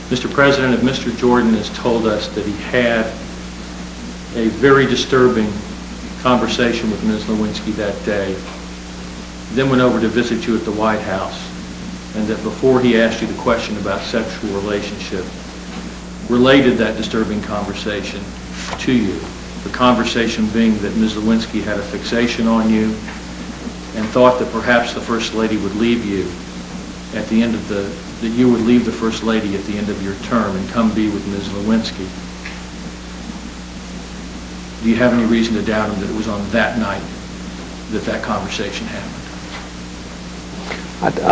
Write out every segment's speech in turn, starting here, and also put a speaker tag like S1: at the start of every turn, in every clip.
S1: Mr. President, if Mr. Jordan has told us that he had a very disturbing conversation with Ms. Lewinsky that day, then went over to visit you at the White House, and that before he asked you the question about sexual relationship, related that disturbing conversation to you, the conversation being that Ms. Lewinsky had a fixation on you and thought that perhaps the First Lady would leave you at the end of that you would leave the First Lady at the end of your term and come be with Ms. Lewinsky. Do you have any reason to doubt him that it was on that night that that conversation happened?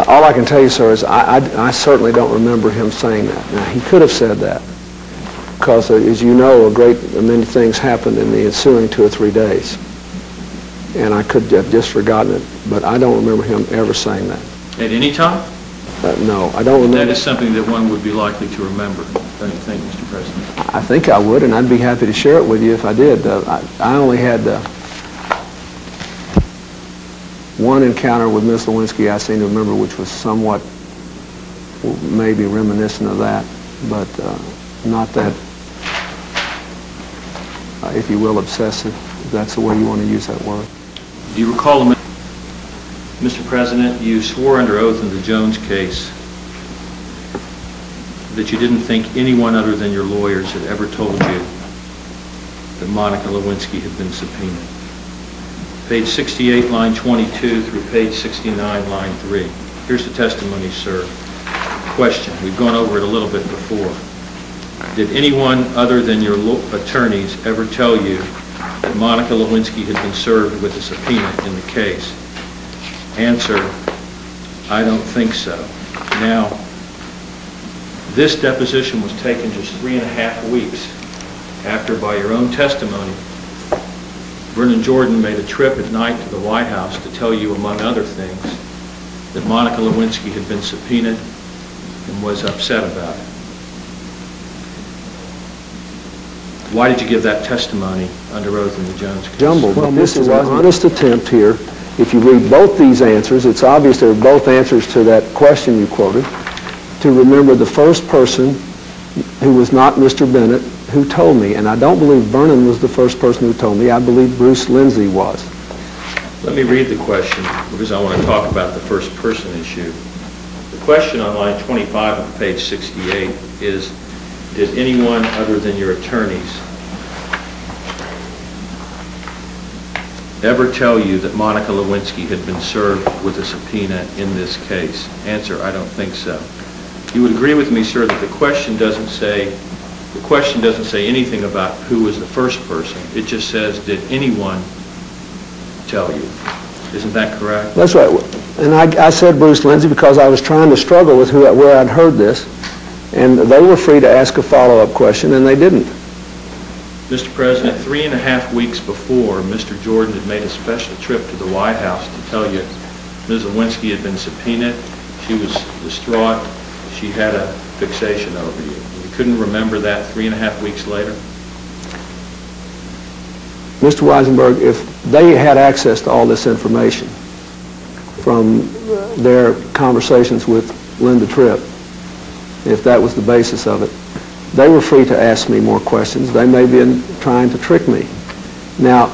S2: All I can tell you, sir, is I certainly don't remember him saying that. Now, he could have said that because, as you know, many things happened in the ensuing 2 or 3 days. And I could have just forgotten it, but I don't remember him ever saying that.
S1: At any time?
S2: No, I don't remember.
S1: That is something that one would be likely to remember, don't you think, Mr. President?
S2: I think I would, and I'd be happy to share it with you if I did. I only had one encounter with Ms. Lewinsky I seem to remember, which was somewhat maybe reminiscent of that, but not that, if you will, obsessive, if that's the way you want to use that word.
S1: Do you recall, Mr. President, you swore under oath in the Jones case that you didn't think anyone other than your lawyers had ever told you that Monica Lewinsky had been subpoenaed. Page 68, line 22 through page 69, line 3. Here's the testimony, sir. Question. We've gone over it a little bit before. Did anyone other than your attorneys ever tell you that Monica Lewinsky had been served with a subpoena in the case? Answer, I don't think so. Now, this deposition was taken just 3.5 weeks after, by your own testimony, Vernon Jordan made a trip at night to the White House to tell you, among other things, that Monica Lewinsky had been subpoenaed and was upset about it. Why did you give that testimony under oath in the Jones case?
S2: Jumbled. Well, this is an honest attempt here. If you read both these answers, it's obvious they're both answers to that question you quoted, to remember the first person who was not Mr. Bennett who told me. And I don't believe Vernon was the first person who told me. I believe Bruce Lindsay was.
S1: Let me read the question because I want to talk about the first person issue. The question on line 25 of page 68 is, did anyone other than your attorneys ever tell you that Monica Lewinsky had been served with a subpoena in this case? Answer, I don't think so. You would agree with me, sir, that the question doesn't say anything about who was the first person. It just says, did anyone tell you? Isn't that correct?
S2: That's right. And I said Bruce Lindsay because I was trying to struggle with where I'd heard this, and they were free to ask a follow-up question, and they didn't.
S1: Mr. President, 3.5 weeks before, Mr. Jordan had made a special trip to the White House to tell you Ms. Lewinsky had been subpoenaed. She was distraught. She had a fixation over you. You couldn't remember that 3.5 weeks later?
S2: Mr. Weisenberg, if they had access to all this information from their conversations with Linda Tripp, if that was the basis of it, they were free to ask me more questions. They may have been trying to trick me. Now,